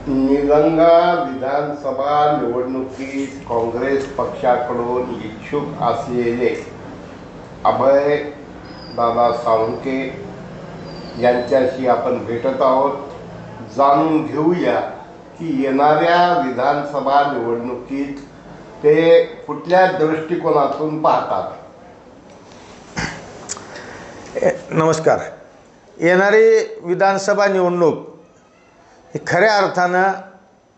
निलंगा विधानसभा निवडणुकीत काँग्रेस पक्षाकडून इच्छुक असलेले अभय दादा साळुंखे यांच्याशी आपण भेटत आहोत। जाणून घेऊया की येणाऱ्या विधानसभा निवडणुकीत ते कुठल्या दृष्टिकोनातून पाहतात। नमस्कार। येणारी विधानसभा निवडणूक ही खऱ्या अर्थानं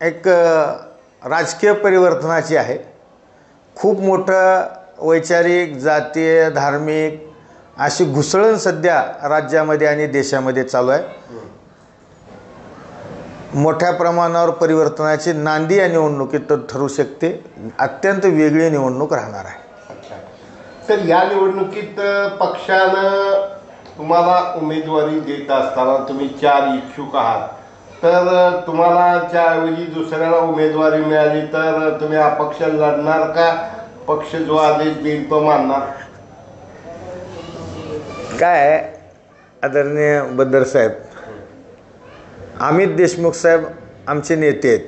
एक राजकीय परिवर्तनाची आहे। खूप मोठं वैचारिक, जातीय, धार्मिक अशी घुसळण सध्या राज्यामध्ये आणि देशामध्ये चालू आहे। मोठ्या प्रमाणावर परिवर्तनाची नांदी या निवडणुकीत ठरू शकते। अत्यंत वेगळी निवडणूक राहणार आहे। तर या निवडणुकीत पक्षानं तुम्हाला उमेदवारी देत असताना तुम्ही 4 इच्छुक आहात, तर तुम्हाला त्याऐवजी दुसऱ्याला उमेदवारी मिळाली तर तुम्ही अपक्ष लढणार का पक्ष जो आदेश देईल तो मानणार? काय आदरणीय बद्दर साहेब, अमित देशमुख साहेब आमचे नेते आहेत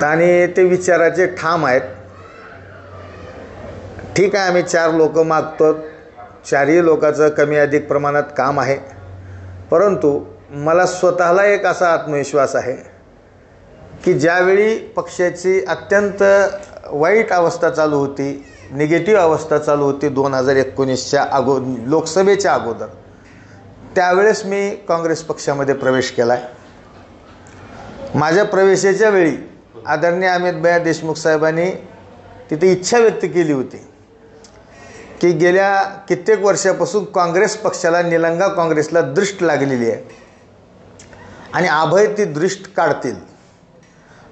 आणि ते विचाराचे ठाम आहेत। ठीक आहे, आम्ही 4 लोक मागतो, 4ही लोकांचं कमी अधिक प्रमाणात काम आहे, परंतु मला स्वतःला एक असा आत्मविश्वास आहे की ज्यावेळी पक्षाची अत्यंत वाईट अवस्था चालू होती, निगेटिव्ह अवस्था चालू होती 2019च्या लोकसभेच्या अगोदर, त्यावेळेस मी काँग्रेस पक्षामध्ये प्रवेश केला आहे। माझ्या प्रवेशाच्या वेळी आदरणीय अमित भैया देशमुख साहेबांनी तिथे इच्छा व्यक्त केली होती की गेल्या कित्येक वर्षापासून काँग्रेस पक्षाला, निलंगा काँग्रेसला दृष्ट लागलेली आहे आणि अभय ती दृष्ट काढतील,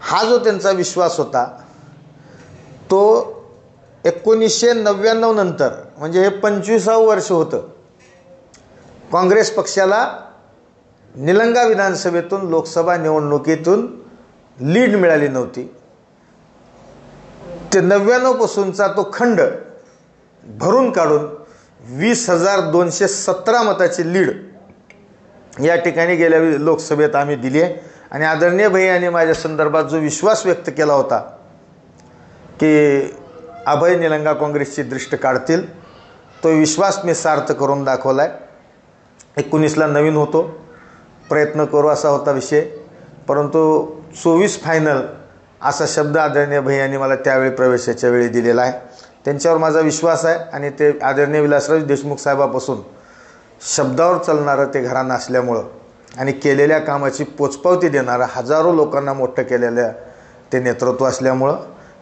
हा जो त्यांचा विश्वास होता तो 1999 नंतर, म्हणजे हे 25वे वर्ष होतं काँग्रेस पक्षाला निलंगा विधानसभेतून लोकसभा निवडणुकीतून लीड मिळाली नव्हती। ते 99 पासूनचा तो खंड भरून काढून 20,217 मताची लीड या ठिकाणी गेल्या लोकसभेत आम्ही दिली आहे। आणि आदरणीय भैयांनी माझ्या संदर्भात जो विश्वास व्यक्त केला होता की अभय निलंगा काँग्रेसची दृष्ट काढतील, तो विश्वास मी सार्थ करून दाखवला आहे। 19ला नवीन होतो, प्रयत्न करू असा होता विषय, परंतु 24 फायनल असा शब्द आदरणीय भैयांनी मला त्यावेळी प्रवेशाच्या वेळी दिलेला आहे। त्यांच्यावर माझा विश्वास आहे आणि ते आदरणीय विलासराव देशमुख साहेबापासून शब्दावर चालणारं ते घराणं असल्यामुळं आणि केलेल्या कामाची पोचपावती देणारं, हजारो लोकांना मोठं केलेलं ते नेतृत्व असल्यामुळं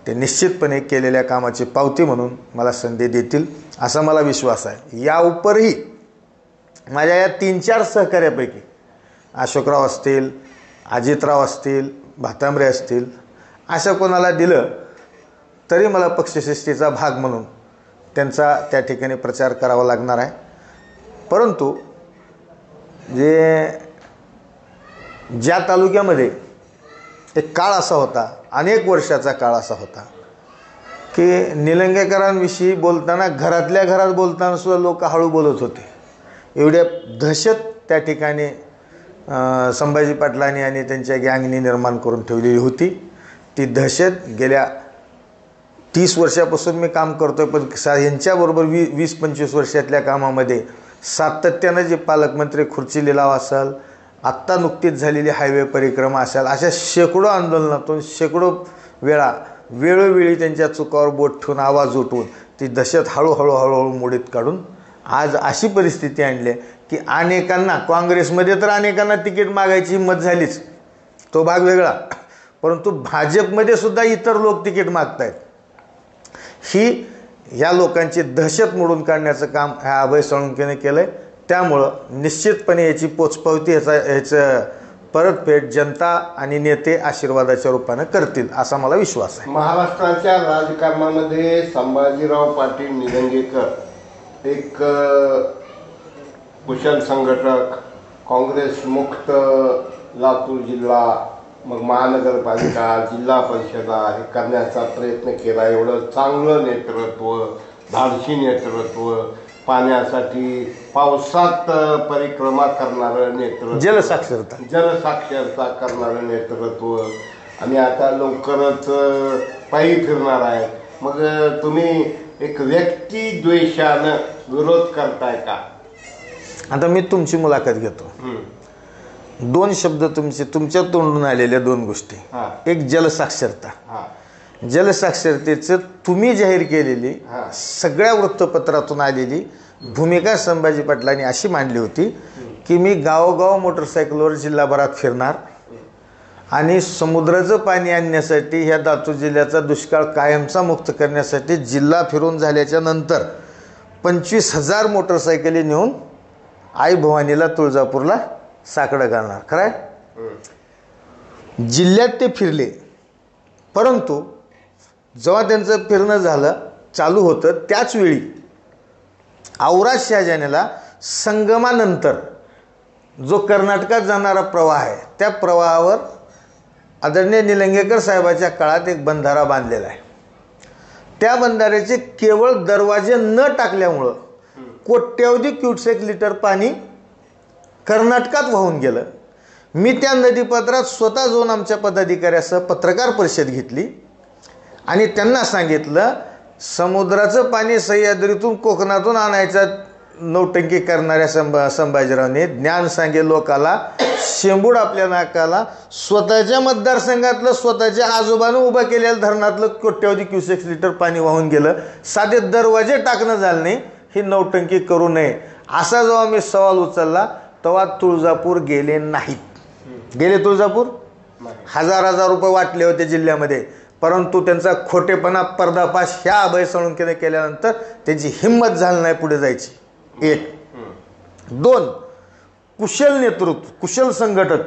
ते निश्चितपणे केलेल्या कामाची पावती म्हणून मला संधी देतील असा मला विश्वास आहे। या उपरही माझ्या या 3-4 सहकार्यापैकी अशोकराव असतील, अजितराव असतील, भातांबरे असतील, अशा कोणाला दिलं तरी मला पक्षश्रेष्ठीचा भाग म्हणून त्यांचा त्या ठिकाणी प्रचार करावा लागणार आहे। परंतु ज्या तालुक्यामध्ये एक काळ असा होता, अनेक वर्षाचा काळ असा होता की निलंगेकरांविषयी बोलताना घरातल्या घरात बोलताना सुद्धा लोक हळू बोलत होते। एवढ्या दहशत त्या ठिकाणी संभाजी पाटलांनी आणि त्यांच्या गँगनी निर्माण करून ठेवलेली होती। ती दहशत गेल्या 30 वर्षापासून मी काम करतोय, पण यांच्याबरोबर 20-25 वर्षातल्या कामामध्ये सातत्यानं जे पालकमंत्री खुर्ची लिलाव असेल, आत्ता नुकतीच झालेली हायवे परिक्रमा असेल, अशा शेकडो आंदोलनातून शेकडो वेळा वेळोवेळी त्यांच्या चुकावर बोट ठेवून आवाज उठवून ती दहशत हळूहळू मोडीत काढून आज अशी परिस्थिती आणली की अनेकांना, काँग्रेसमध्ये तर अनेकांना तिकीट मागायची हिंमत झालीच, तो भाग वेगळा, परंतु भाजपमध्ये सुद्धा इतर लोक तिकीट मागत आहेत। ही या लोकांची दहशत मोडून काढण्याचं काम ह्या अभय साळुंखेने केलं आहे। त्यामुळं निश्चितपणे याची पोचपावती, ह्याचं परतफेड जनता आणि नेते आशीर्वादाच्या रूपानं करतील असा मला विश्वास आहे। महाराष्ट्राच्या राजकारणामध्ये संभाजीराव पाटील निलंगेकर एक कुशल संघटक, काँग्रेस मुक्त लातूर जिल्हा, मग महानगरपालिका, जिल्हा परिषदा हे करण्याचा प्रयत्न केला। एवढं चांगलं नेतृत्व, धाडसी नेतृत्व पाण्यासाठी पावसात परिक्रमा करणारं नेतृत्व, जलसाक्षरता करणारं नेतृत्व, आणि आता लवकरच पायी फिरणार आहे. मग तुम्ही एक व्यक्ती द्वेषानं विरोध करताय का? आता मी तुमची मुलाखत घेतो. 2 शब्द तुमच्या तोंडून आलेल्या 2 गोष्टी. एक जलसाक्षरता. जलसाक्षरतेचं तुम्ही जाहीर केलेली सगळ्या वृत्तपत्रातून आलेली भूमिका संभाजी पाटलांनी अशी मांडली होती की मी गावोगाव मोटरसायकलवर जिल्हाभरात फिरणार आणि समुद्राचं पाणी आणण्यासाठी ह्या लातूर जिल्ह्याचा दुष्काळ कायमचा मुक्त करण्यासाठी जिल्हा फिरून झाल्याच्या नंतर 25,000 मोटरसायकली नेऊन आई भवानीला तुळजापूरला साकडं घालणार. खरं आहे. जिल्ह्यात ते फिरले, परंतु जेव्हा त्यांचं फिरणं चालू होतं त्याचवेळी औराद शहाजानेला संगमानंतर जो कर्नाटकात जाणारा प्रवाह आहे त्या प्रवाहावर आदरणीय निलंगेकर साहेबाच्या काळात एक बंधारा बांधलेला आहे. त्या बंधाऱ्याचे केवळ दरवाजे न टाकल्यामुळं कोट्यवधी क्युसेक लिटर पाणी कर्नाटकात वाहून गेलं. मी त्या नदीपात्रात स्वतः जाऊन आमच्या पदाधिकाऱ्यासह पत्रकार परिषद घेतली आणि त्यांना सांगितलं समुद्राचं पाणी सह्याद्रीतून कोकणातून आणायचा नौटंकी करणाऱ्या संभाजीरावने ज्ञान सांगे लोकाला, शेंबूड आपल्या नाकाला, स्वतःच्या मतदारसंघातलं स्वतःच्या आजोबानं उभं केलेलं धरणातलं कोट्यवधी क्युसेक्स लिटर पाणी वाहून गेलं. साधे दरवाजे टाकणं झालं नाही. ही नौटंकी करू नये असा जेव्हा मी सवाल उचलला तेव्हा तुळजापूर गेले नाहीत. गेले तुळजापूर? 1000 रुपये वाटले होते जिल्ह्यामध्ये, परंतु त्यांचा खोटेपणा पर्दाफाश ह्या अभय साळुंखेने केल्यानंतर त्यांची हिंमत झाली नाही पुढे जायची. 1. 2. कुशल नेतृत्व, कुशल संघटक.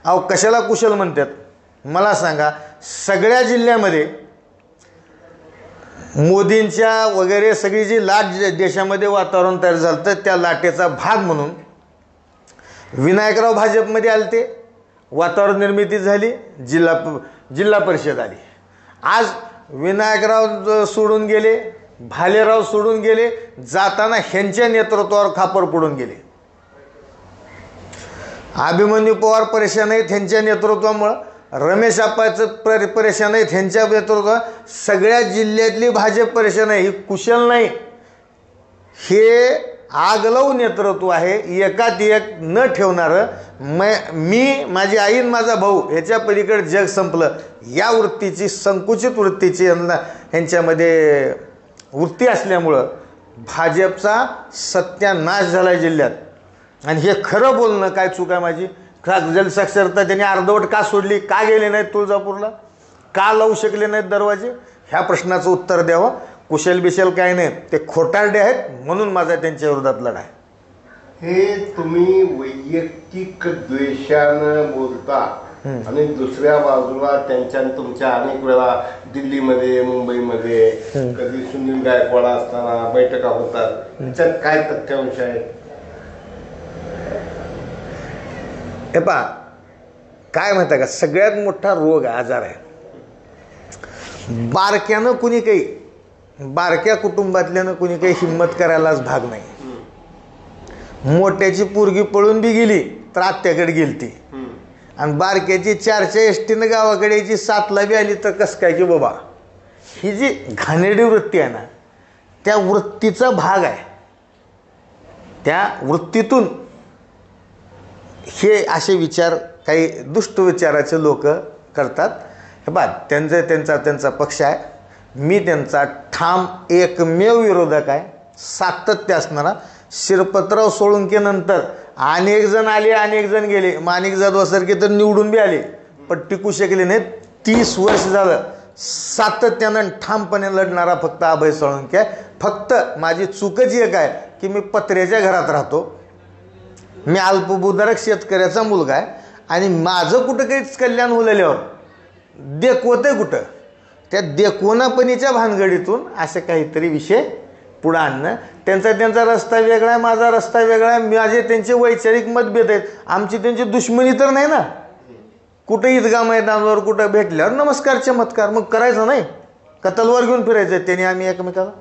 अहो कशाला कुशल म्हणतात मला सांगा. सगळ्या जिल्ह्यामध्ये मोदींच्या वगैरे सगळी जी लाट देशामध्ये वातावरण तयार झालं तर त्या लाटेचा भाग म्हणून विनायकराव भाजपमध्ये आले, ते वातावरण निर्मिती झाली, जिल्हा परिषद आली. आज विनायकराव सोडून गेले, भालेराव सोडून गेले, जाताना ह्यांच्या नेतृत्वावर खापर पडून गेले. अभिमन्यू पवार परेशान आहेत ह्यांच्या नेतृत्वामुळं, रमेश आप्पाचं परेशान आहेत ह्यांच्या नेतृत्वात, सगळ्या जिल्ह्यातली भाजप परेशान आहे. ही कुशल नाही, हे आगलव नेतृत्व आहे. एकात एक न ठेवणारं, मी माझी आई माझा भाऊ ह्याच्या पलीकडे जग संपलं या वृत्तीची, संकुचित वृत्तीची ह्यांच्यामध्ये वृत्ती असल्यामुळं भाजपचा सत्यानाश झाला आहे जिल्ह्यात. आणि हे खरं बोलणं काय चूक आहे माझी. जलसाक्षरता त्यांनी अर्धवट का सोडली, का गेले नाहीत तुळजापूरला, का लावू शकले नाहीत दरवाजे, ह्या प्रश्नाचं उत्तर द्यावं. कुशल बिशल काय नाही, ते खोटारडे आहेत म्हणून माझा त्यांच्या विरोधात लढा आहे. हे तुम्ही वैयक्तिक द्वेषानं बोलता आणि दुसऱ्या बाजूला त्यांच्या तुमच्या अनेक वेळा दिल्लीमध्ये, मुंबईमध्ये कधी सुनील गायकवाड असताना बैठका होतात, त्याच्यात काय तथ्यांश आहे? हे पहा काय म्हणता का, सगळ्यात मोठा रोग आजार आहे. बारक्यानं कुणी काही, बारक्या कुटुंबातल्यानं कुणी काही हिंमत करायलाच भाग नाही. मोठ्याची पोरगी पळून बी गेली तर आत्याकडे गेली ती, आणि बारक्याची 4च्या एसटीनं गावाकडे यायची 7ला बी आली तर कसं काय की बाबा. ही जी घाणेरडी वृत्ती आहे ना, त्या वृत्तीचा भाग आहे. त्या वृत्तीतून हे असे विचार काही दुष्ट विचाराचे लोक करतात. हे बा त्यांचा पक्ष आहे, मी त्यांचा ठाम एकमेव विरोधक आहे, सातत्य असणारा. शिरपतराव सोळुंकेनंतर अनेक जण आले, अनेक जण गेले, माणिक जाधवासारखे तर निवडून बी आले पण टिकू शकले नाहीत. 30 वर्ष झालं सातत्यानं ठामपणे लढणारा फक्त अभय साळुंखे आहे. फक्त माझी चूकच एक आहे की मी पत्र्याच्या घरात राहतो, मी अल्पभूधारक शेतकऱ्याचा मुलगा आहे आणि माझं कुठं काहीच कल्याण उलल्यावर देखवतंय कुठं. त्या देखवणापणीच्या भानगडीतून असे काहीतरी विषय पुढं आणणं. त्यांचा रस्ता वेगळा आहे, माझा रस्ता वेगळा आहे, माझे त्यांचे वैचारिक मतभेद आहेत, आमची त्यांची दुश्मनी तर नाही ना. कुठं ईदगा मैदानावर कुठं भेटल्यावर नमस्कार चमत्कार, मग करायचं नाही का तलवार घेऊन फिरायचं त्यांनी आम्ही एकमेकाला.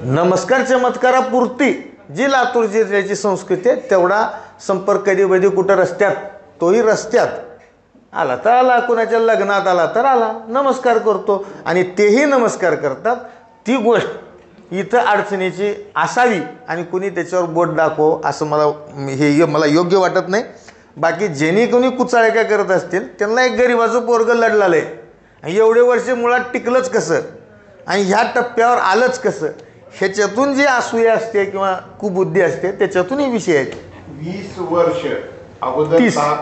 नमस्कार चमत्कारापुरती जी लातूर जिल्ह्याची संस्कृती आहे तेवढा संपर्क कधी कधी कुठं रस्त्यात, तोही रस्त्यात आला तर आला, कुणाच्या लग्नात आला तर आला, नमस्कार करतो आणि तेही नमस्कार करतात. ती गोष्ट इथं अडचणीची असावी आणि कुणी त्याच्यावर बोट दाखव असं मला योग्य वाटत नाही. बाकी ज्यांनी कोणी कुचाळे काय करत असतील त्यांना एक गरिबाचं पोरगं लढलेलं आहे, एवढे वर्ष मुळात टिकलंच कसं आणि ह्या टप्प्यावर आलंच कसं, ह्याच्यातून जी असूया असते किंवा कुबुद्धी असते त्याच्यातून हे विषय आहेत. 20 वर्ष अगोदर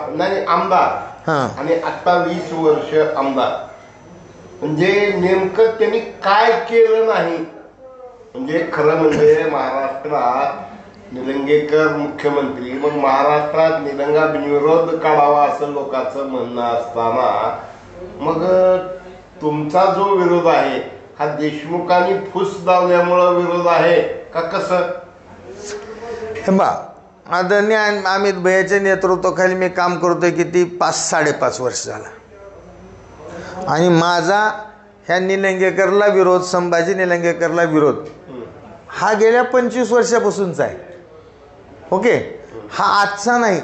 नाही आमदार आणि आता 20 वर्ष आमदार, म्हणजे नेमकं त्यांनी काय केलं नाही. म्हणजे खरं म्हणजे महाराष्ट्रात निलंगेकर मुख्यमंत्री, मग महाराष्ट्रात निलंगा बिनविरोध काढावा असं लोकांचं म्हणणं असताना मग तुमचा जो विरोध आहे हा देशमुखांनी फुस लावल्यामुळं विरोध आहे का कसं? बा आदरणीय अमित भैयाच्या नेतृत्वाखाली मी काम करतोय किती 5-5.5 वर्ष झाला आणि माझा ह्या निलंगेकरला विरोध, संभाजी निलंगेकरला विरोध हा गेल्या 25 वर्षापासूनचा आहे. ओके, हा आजचा नाही.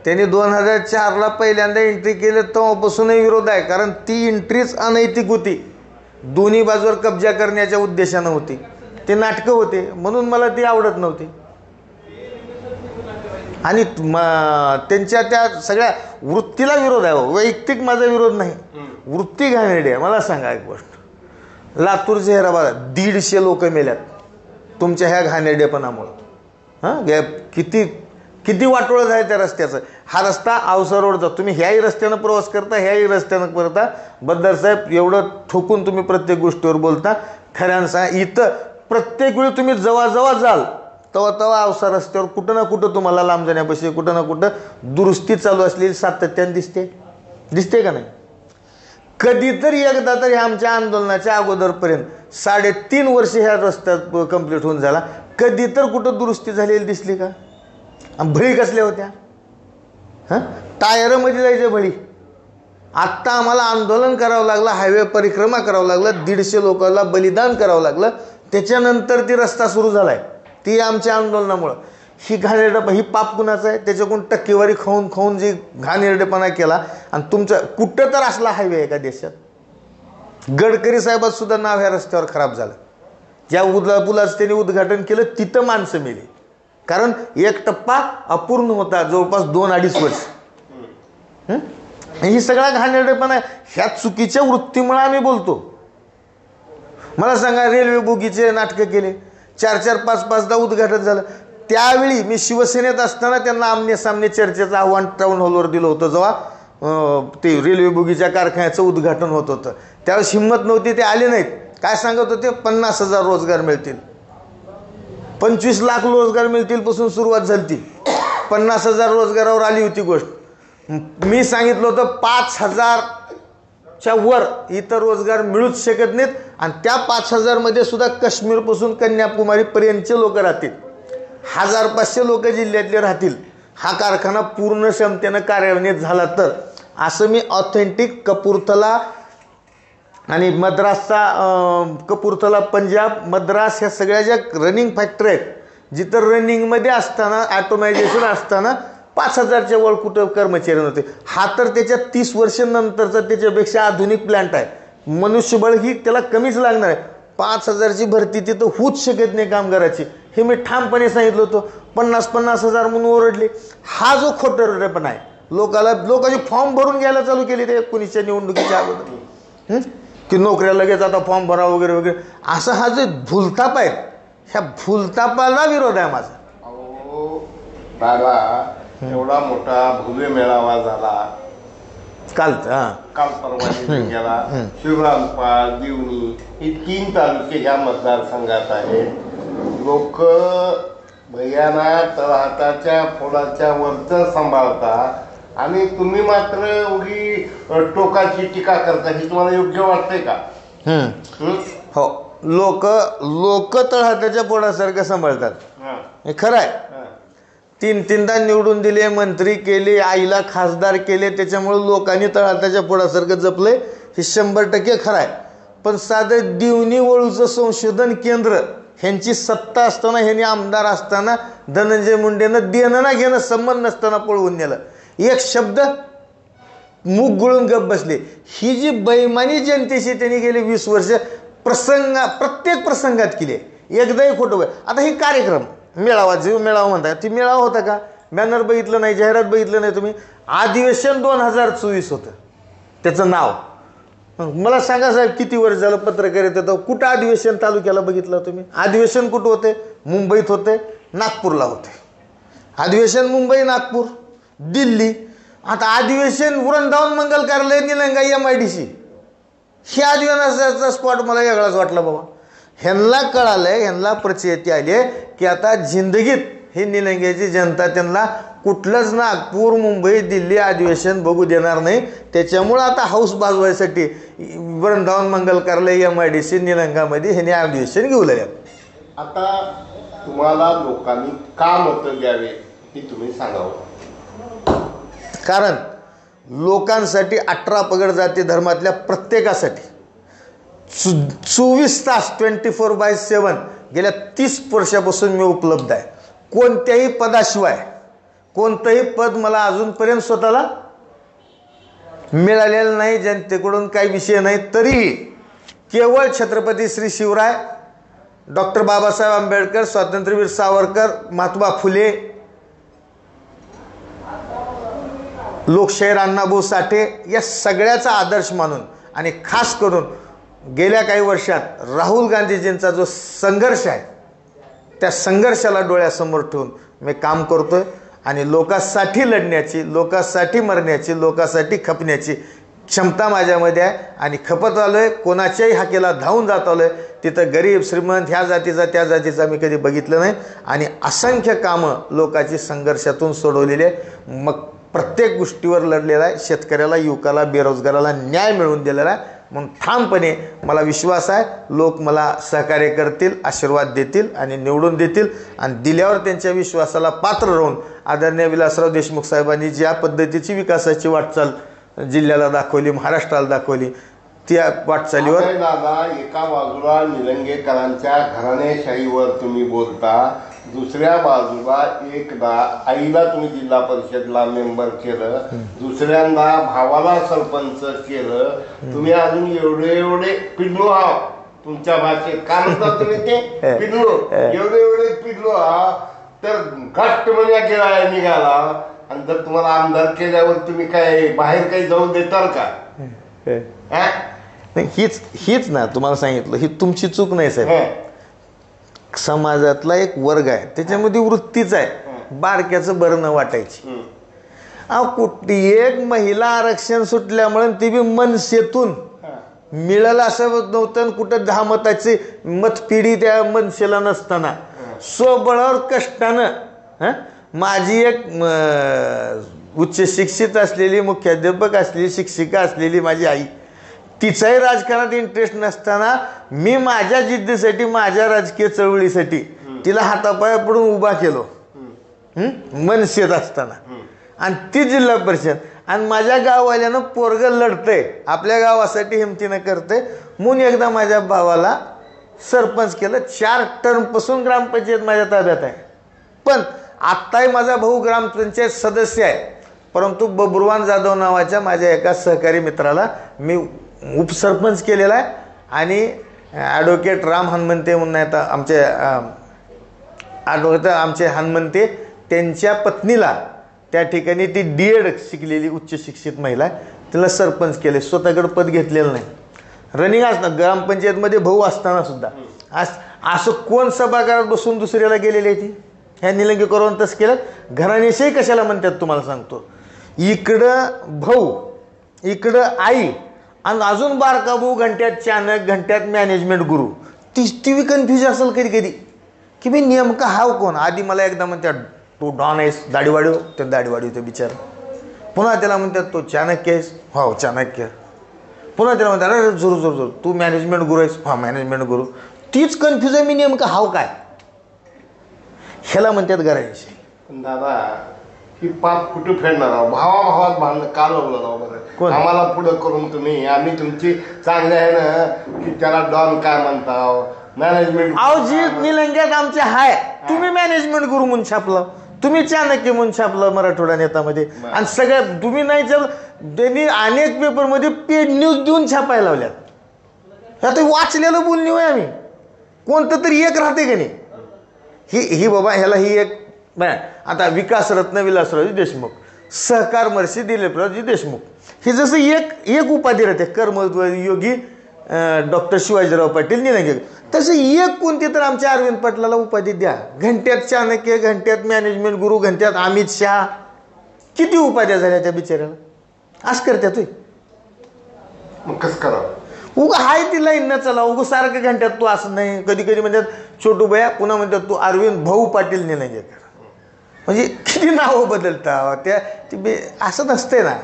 त्यांनी 2004ला पहिल्यांदा एंट्री केली तेव्हापासूनही विरोध आहे, कारण ती एंट्रीच अनैतिक होती, दोन्ही बाजूवर कब्जा करण्याच्या उद्देशानं होती, ते नाटकं होते, म्हणून मला ती आवडत नव्हती. आणि त्यांच्या त्या सगळ्या वृत्तीला विरोध आहे. वैयक्तिक माझा विरोध नाही, वृत्ती घाणेरडी आहे. मला सांगा एक गोष्ट, लातूर शहराबाद 150 लोक मेल्यात तुमच्या ह्या घाणेरडेपणामुळं. किती वाटोळं आहे त्या रस्त्याचं. हा रस्ता औसा रोड जातो, तुम्ही ह्याही रस्त्यानं प्रवास करता, ह्याही रस्त्यानं करता. बद्दार साहेब एवढं ठोकून तुम्ही प्रत्येक गोष्टीवर बोलता. खऱ्यानं सांगा, इथं प्रत्येक वेळी तुम्ही जवळ जाल तेव्हा औसा रस्त्यावर कुठं ना कुठं तुम्हाला लांब जाण्यापाशी कुठं ना कुठं दुरुस्ती चालू असलेली सातत्याने दिसते का नाही? कधीतरी एकदा तरी आमच्या आंदोलनाच्या अगोदरपर्यंत 3.5 वर्ष ह्या रस्त्यात कंप्लीट होऊन झाला, कधी तर कुठं दुरुस्ती झालेली दिसली का? भळी कसल्या होत्या? टायरमध्ये जायचे भळी. आत्ता आम्हाला आंदोलन करावं लागलं, हायवे परिक्रमा करावं लागलं, 150 लोकांना बलिदान करावं लागलं, त्याच्यानंतर ती रस्ता सुरू झालाय. ती आमच्या आंदोलनामुळं. ही घाणेरडा, ही पाप कुणाचं आहे? त्याच्याकडून टक्केवारी खाऊन जी घाणेरडेपणा केला. आणि तुमचं कुठं तर असला हायवे आहे का देशात? गडकरी साहेबात सुद्धा नाव ह्या रस्त्यावर खराब झालं. ज्या पुलाचं त्यांनी उद्घाटन केलं तिथं माणसं मेली, कारण एक टप्पा अपूर्ण होता जवळपास 2-2.5 वर्ष. ही सगळा घाणेरडेपणा ह्या चुकीच्या वृत्तीमुळे आम्ही बोलतो. मला सांगा, रेल्वे बोगीचे नाटकं केले, 4-4, 5-5दा उद्घाटन झालं. त्यावेळी मी शिवसेनेत असताना त्यांना आमने सामने चर्चेचं आव्हान टाऊन हॉलवर दिलं होतं. जेव्हा ते रेल्वे बोगीच्या कारखान्याचं उद्घाटन होत होतं त्यावेळेस हिंमत नव्हती, ते आले नाहीत. काय सांगत होते? 50,000 रोजगार मिळतील, 25 लाख रोजगार मिळतील पासून सुरुवात झाली. 50,000 रोजगारावर आली होती गोष्ट. मी सांगितलं होतं 5,000च्या वर इतर रोजगार मिळूच शकत नाहीत. आणि त्या 5,000 मध्ये सुद्धा काश्मीरपासून कन्याकुमारीपर्यंतचे लोक राहतील, 1,500 लोक जिल्ह्यातले राहतील. हा कारखाना पूर्ण क्षमतेनं कार्यान्वित झाला तर, असं मी ऑथेंटिक कपूरथला आणि मद्रासचा, कपूरथला, पंजाब, मद्रास ह्या सगळ्या ज्या रनिंग फॅक्टरी आहेत, जिथं रनिंगमध्ये असताना ॲटोमायझेशन असताना 5,000च्या वर कुठं कर्मचारी नव्हते. हा तर त्याच्या 30 वर्षांनंतरचा त्याच्यापेक्षा आधुनिक प्लॅन्ट आहे. मनुष्यबळ ही त्याला कमीच लागणार आहे. 5,000ची भरती तिथं होऊच शकत नाही कामगाराची, हे मी ठामपणे सांगितलं होतं. 50,000 म्हणून ओरडले. हा जो खोटरडेपणा आहे, लोकांचे फॉर्म भरून घ्यायला चालू केले ते 19च्या निवडणुकीच्या अगोदर, की नोकऱ्या लगेच आता फॉर्म भरा वगैरे वगैरे, असं हा जो भूलथाप आहे, ह्या भूलथापाला विरोध आहे माझा. दादा, एवढा मोठा भव्य मेळावा झाला काल परवा गेला. शिवरामपाल, दिवणी हे 3 तालुके ह्या मतदारसंघात आहेत. लोक भैयाना तळहाताच्या फोडाच्या वरचं सांभाळता आणि तुम्ही मात्र उगी टोकाची टीका करता. हे तुम्हाला योग्य वाटतंय का? हो, लोक तळहाताच्या पोडासारखं सांभाळतात, हे खरं आहे. 3-3दा निवडून दिले, मंत्री केले, आईला खासदार केले, त्याच्यामुळे लोकांनी तळहाताच्या पोडासारखं जपले, हे 100% खरं आहे. पण साधं दिवणी वळूचं संशोधन केंद्र ह्यांची सत्ता असताना, ह्यांनी आमदार असताना धनंजय मुंडेनं देणं ना घेणं संबंध नसताना पळवून नेलं. एक शब्द मूग गुळून गप बसले. ही जी बैमानी जनतेशी त्यांनी गेली 20 वर्ष प्रत्येक प्रसंगात केली, एकदाही खोटं. आता हे कार्यक्रम मेळावा, जीव मेळावा म्हणतात, ती मेळावा होता का? बॅनर बघितलं नाही, जाहिरात बघितलं नाही तुम्ही. अधिवेशन 2024 होतं त्याचं नाव. मला सांगा साहेब, किती वर्ष झालं पत्रकारिता येतं, कुठं अधिवेशन तालुक्याला बघितलं तुम्ही? अधिवेशन कुठं होते? मुंबईत होते, नागपूरला होते अधिवेशन. मुंबई, नागपूर, दिल्ली. आता अधिवेशन वृंदावन मंगल कार्यालय, निलंगा, MIDC. हे अधिवेशनाचा स्पॉट मला वेगळाच वाटला बाबा. ह्यांना कळालंय, ह्यांना प्रचिती आली आहे की आता जिंदगीत ही निलंग्याची जनता त्यांना कुठलंच नागपूर, मुंबई, दिल्ली अधिवेशन बघू देणार नाही. त्याच्यामुळं आता हाऊस भाजवायसाठी वृंदावन मंगल कार्यालय, MIDC, निलंगामध्ये ह्यांनी अधिवेशन घेऊ लागले. आता तुम्हाला लोकांनी का मतं द्यावे हे तुम्ही सांगावं. कारण लोकांसाठी 18 पगड जाती धर्मातल्या प्रत्येकासाठी 24 तास 24/7 गेल्या 30 वर्षापासून मी उपलब्ध आहे. कोणत्याही पदाशिवाय कोणतंही पद मला अजूनपर्यंत स्वतःला मिळालेलं नाही, जनतेकडून काही विषय नाही. तरीही केवळ छत्रपती श्री शिवराय, डॉक्टर बाबासाहेब आंबेडकर, स्वातंत्र्यवीर सावरकर, महात्मा फुले, लोकशाहीर अण्णाभाऊ साठे या सगळ्याचा आदर्श मानून आणि खास करून गेल्या काही वर्षात राहुल गांधीजींचा जो संघर्ष आहे त्या संघर्षाला डोळ्यासमोर ठेवून मी काम करतोय. आणि लोकांसाठी लढण्याची, लोकांसाठी मरण्याची, लोकांसाठी खपण्याची क्षमता माझ्यामध्ये आहे. आणि खपत आलो आहे, कोणाच्याही हाकेला धावून जात आलो आहे. तिथं गरीब श्रीमंत, ह्या जातीचा त्या जातीचा मी कधी बघितलं नाही. आणि असंख्य कामं लोकांची संघर्षातून सोडवलेली आहे. मग प्रत्येक गोष्टीवर लढलेला आहे. शेतकऱ्याला, युवकाला, बेरोजगाराला न्याय मिळवून दिलेला आहे. म्हणून ठामपणे मला विश्वास आहे लोक मला सहकार्य करतील, आशीर्वाद देतील आणि निवडून देतील. आणि दिल्यावर त्यांच्या विश्वासाला पात्र राहून आदरणीय विलासराव देशमुख साहेबांनी ज्या पद्धतीची विकासाची वाटचाल जिल्ह्याला दाखवली, महाराष्ट्राला दाखवली, त्या वाटचालीवर. दादा, एका बाजूला निलंगेकरांच्या घराणेशाहीवर तुम्ही बोलता, दुसऱ्या बाजूला एकदा आईला तुम्ही जिल्हा परिषदला मेंबर केलं, दुसऱ्यांदा भावाला सरपंच केलं. तुम्ही अजून एवढे पिडलो आहात तुमच्या भाषेत. का म्हणता तुम्ही ते पिडलो? एवढे पिडलो आहात तर घट्ट म्हणजे केला निघाला. आणि जर तुम्हाला आमदार केल्यावर तुम्ही काय बाहेर काही जाऊ देताल का? हीच ना तुम्हाला सांगितलं, ही तुमची चूक नाही साहेब. समाजातला एक वर्ग आहे, त्याच्यामध्ये वृत्तीच आहे बारक्याचं बरं न वाटायची. कुठली एक महिला आरक्षण सुटल्यामुळे ती बी मनसेतून मिळालं असं नव्हतं. कुठं 10 मताची मतपिढी त्या मनसेला नसताना स्वबळावर कष्टानं माझी एक उच्च शिक्षित असलेली, मुख्याध्यापक असलेली, शिक्षिका असलेली माझी आई, तिचाही राजकारणात इंटरेस्ट नसताना मी माझ्या जिद्दीसाठी, माझ्या राजकीय चळवळीसाठी तिला हातापाया पडून उभा केलो मनसेत असताना. आणि ती जिल्हा परिषद आणि माझ्या गाववाल्यानं पोरगं लढतंय, आपल्या गावासाठी हिमतीनं करतंय म्हणून एकदा माझ्या भावाला सरपंच केलं. 4 टर्मपासून ग्रामपंचायत माझ्या ताब्यात आहे. पण आत्ताही माझा भाऊ ग्रामपंचायत सदस्य आहे. परंतु बब्रुवान जाधव नावाच्या माझ्या एका सहकारी मित्राला मी उपसरपंच केलेला आहे. आणि ॲडव्होकेट राम हनुमंते म्हणून आहेत आमचे ॲडव्होकेट, आमचे हनुमंते, त्यांच्या पत्नीला त्या ठिकाणी ती D.Ed शिकलेली उच्च शिक्षित महिला आहे, तिला सरपंच केले. स्वतःकडे पद घेतलेलं नाही. रनिंग असताना ग्रामपंचायतमध्ये भाऊ असताना सुद्धा असं कोण सभागृहात बसून दुसऱ्याला गेलेली आहे ती? ह्या निलंगेकरांनी तसं केलं. घराणेशाही कशाला म्हणतात तुम्हाला सांगतो. इकडं भाऊ, इकडं आई आणि अजून बारका भाऊ घंट्यात चाणक, घंट्यात मॅनेजमेंट गुरु. ती कन्फ्यूज असेल कधी कधी की मी नेमका हाव कोण. आधी मला एकदा म्हणतात तू डॉन आहेस, दाढीवाडी, ते दाढीवाडी होते बिचार. पुन्हा त्याला म्हणतात तो चाणक्य आहेस, हो चाणक्य. पुन्हा त्याला म्हणतात अरे जरूर तू मॅनेजमेंट गुरु आहेस, हा मॅनेजमेंट गुरु. तीच कन्फ्यूज आहे मी नेमका हाव काय. ह्याला म्हणतात घराण्याशी. दादा, ही पाप कुठं फेडणार आहोत? भावाभावात भांडण का लावलं राव बरं? आम्हाला पुढं करून तुम्ही, आम्ही तुमची चांगले आहे ना की त्याला डॉन काय म्हणताव, मॅनेजमेंट अहो जी निलंग्यात आमचे हाय, तुम्ही मॅनेजमेंट गुरु म्हणून छापलं, तुम्ही चाणक्य म्हणून छापलं मराठवाडा नेतामध्ये, आणि सगळ्या तुम्ही नाही तर त्यांनी अनेक पेपरमध्ये पेड न्यूज देऊन छापायला लावल्यात. आता वाचलेलं बोलणी होय आम्ही, कोणतं तरी एक राहते का नाही. ही बाबा ह्याला ही एक आता विकासरत्न विलासरावजी देशमुख, सहकार महर्षी दिलीपरावजी देशमुख, हे जसं एक उपाधी राहते, कर्मयोगी डॉक्टर शिवाजीराव पाटील निलंगेकर, तसं एक कोणती तर आमच्या अरविंद पाटलाला उपाधी द्या. घंट्यात चाणक्य, घंट्यात मॅनेजमेंट गुरु, घंट्यात अमित शहा, किती उपाध्या झाल्या त्या बिचाऱ्याला. असं करत्यात होय. मग कसं करावं. उगा हाय ती लाईन न चला, उगं सारखं घंट्यात तू असं नाही, कधी कधी म्हणतात छोटू भया, पुन्हा म्हणतात तू अरविंद भाऊ पाटील निलंगेकर. म्हणजे किती नावं बदलता त्या असं नसते ना.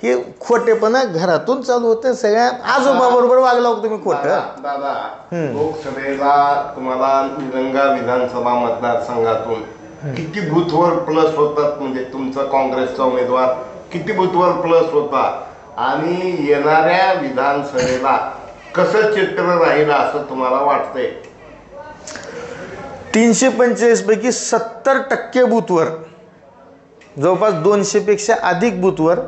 हे खोटेपणा घरातून चालू होतं. सगळ्या आजोबा बरोबर वागला तुम्ही खोटं. दादा, लोकसभेला तुम्हाला निलंगा विधानसभा मतदारसंघातून किती बूथवर प्लस होतात, म्हणजे तुमचा काँग्रेसचा उमेदवार किती बूथवर प्लस होता, आणि येणाऱ्या विधानसभेला कसं चित्र राहील असं तुम्हाला वाटतंय. 345 पैकी 70% बूथवर, जवळपास 200पेक्षा अधिक बूथवर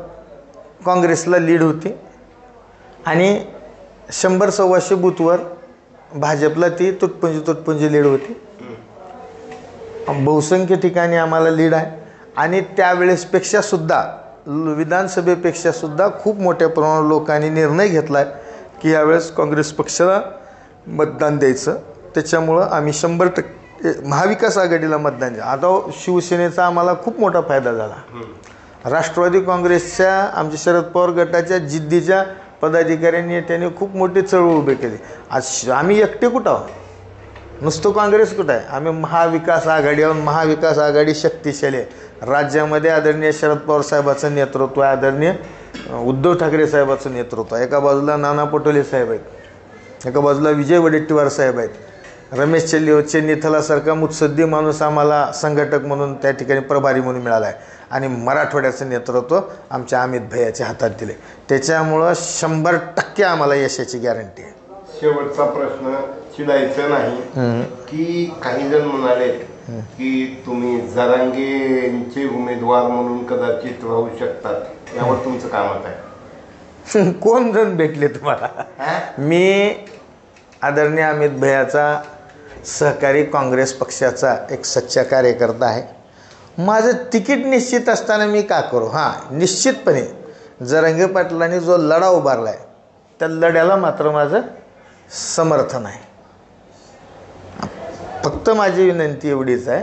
काँग्रेसला लीड होती, आणि 100-125 बूथवर भाजपला ती तुटपुंजी लीड होती. बहुसंख्य ठिकाणी आम्हाला लीड आहे, आणि त्यावेळेसपेक्षा सुद्धा विधानसभेपेक्षा सुद्धा खूप मोठ्या प्रमाणावर लोकांनी निर्णय घेतला आहे की यावेळेस काँग्रेस पक्षाला मतदान द्यायचं. त्याच्यामुळं आम्ही 100% महाविकास आघाडीला मतदान द्या. आता शिवसेनेचा आम्हाला खूप मोठा फायदा झाला. राष्ट्रवादी काँग्रेसच्या आमच्या शरद पवार गटाच्या जिद्दीच्या पदाधिकाऱ्यांनी त्यांनी खूप मोठी चळवळ उभी केली. आज आम्ही एकटे कुठं आहोत, नुसतं काँग्रेस कुठं आहे, आम्ही महाविकास आघाडी आहोत. महाविकास आघाडी शक्तिशाली आहे. राज्यामध्ये आदरणीय शरद पवार साहेबांचं नेतृत्व आहे, आदरणीय उद्धव ठाकरे साहेबांचं नेतृत्व आहे. एका बाजूला नाना पटोले साहेब आहेत, एका बाजूला विजय वडेट्टीवार साहेब आहेत. रमेश चेन्नीथलासारखा मुत्सद्दी माणूस आम्हाला संघटक म्हणून त्या ठिकाणी प्रभारी म्हणून मिळाला आहे, आणि मराठवाड्याचं नेतृत्व आमच्या अमित भैयाच्या हातात दिले. त्याच्यामुळं 100% आम्हाला यशाची गॅरंटी आहे. शेवटचा प्रश्न, चिडायचं नाही की काही जण म्हणाले की तुम्ही जरांगेंचे उमेदवार म्हणून कदाचित राहू शकतात, यावर तुमचं काय मत आहे. कोण जण भेटले तुम्हाला. मी आदरणीय अमित भैयाचा सहकारी काँग्रेस पक्षाचा एक सच्चा कार्यकर्ता आहे. माझं तिकीट निश्चित असताना मी का करू. हां, निश्चितपणे जरांगे पाटलांनी जो लढा उभारला आहे त्या लढ्याला मात्र माझं समर्थन आहे. फक्त माझी विनंती एवढीच आहे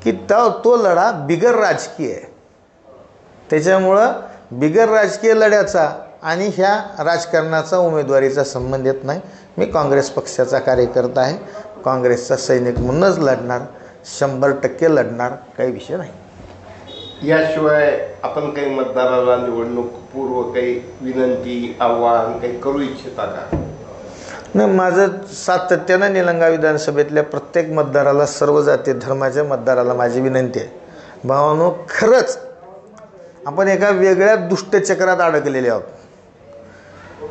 की तो लढा बिगर राजकीय आहे. त्याच्यामुळं बिगर राजकीय लढ्याचा आणि ह्या राजकारणाचा उमेदवारीचा संबंध येत नाही. मी काँग्रेस पक्षाचा कार्यकर्ता आहे, काँग्रेसचा सैनिक म्हणूनच लढणार, 100% लढणार, काही विषय नाही. याशिवाय आपण काही मतदाराला निवडणूक पूर्व काही विनंती, आव्हान काही करू इच्छिता का. नाही, माझं सातत्यानं निलंगा विधानसभेतल्या प्रत्येक मतदाराला, सर्व जाती धर्माच्या मतदाराला माझी विनंती आहे, भावानो, खरंच आपण एका वेगळ्या दुष्टचक्रात अडकलेले आहोत.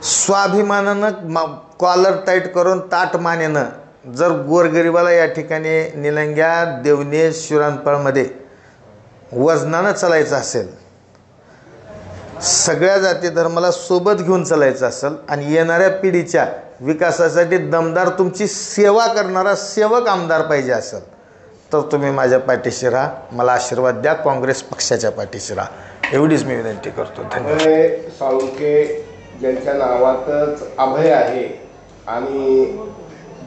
स्वाभिमानानं कॉलर टाईट करून ताट मानेनं जर गोरगरिबाला या ठिकाणी निलंग्या, देवनेश, शिरांपाळमध्ये वजनानं चालायचं असेल, सगळ्या जाती धर्माला सोबत घेऊन चालायचं असेल, आणि येणाऱ्या पिढीच्या विकासासाठी दमदार तुमची सेवा करणारा सेवक आमदार पाहिजे असेल, तर तुम्ही माझ्या पाठीशी राहा, मला आशीर्वाद द्या, काँग्रेस पक्षाच्या पाठीशी राहा, एवढीच मी विनंती करतो. धन्यवाद. साळुंखे ज्यांच्या नावातच अभय आहे आणि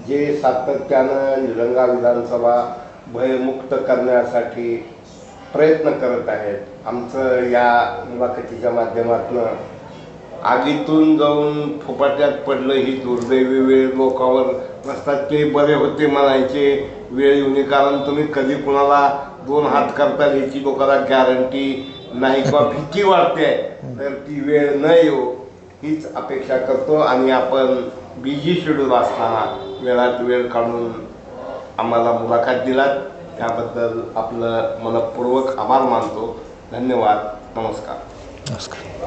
जे सातत्यानं निलंगा विधानसभा भयमुक्त करण्यासाठी प्रयत्न करत आहेत, आमचं या मुलाखतीच्या माध्यमातून आगीतून जाऊन फुपाट्यात पडलं ही दुर्दैवी वेळ लोकांवर नसतात, ते बरे होते म्हणायचे वेळ येऊन, कारण तुम्ही कधी कुणाला 2 हात करताल याची लोकांना गॅरंटी नाही किंवा भीती वाटते, तर ती वेळ न येऊ हीच अपेक्षा करतो. आणि आपण बिझी शेड्यूल असताना वेळात वेळ काढून आम्हाला मुलाखत दिलात, त्याबद्दल आपलं मनपूर्वक आभार मानतो. धन्यवाद. नमस्कार. नमस्कार.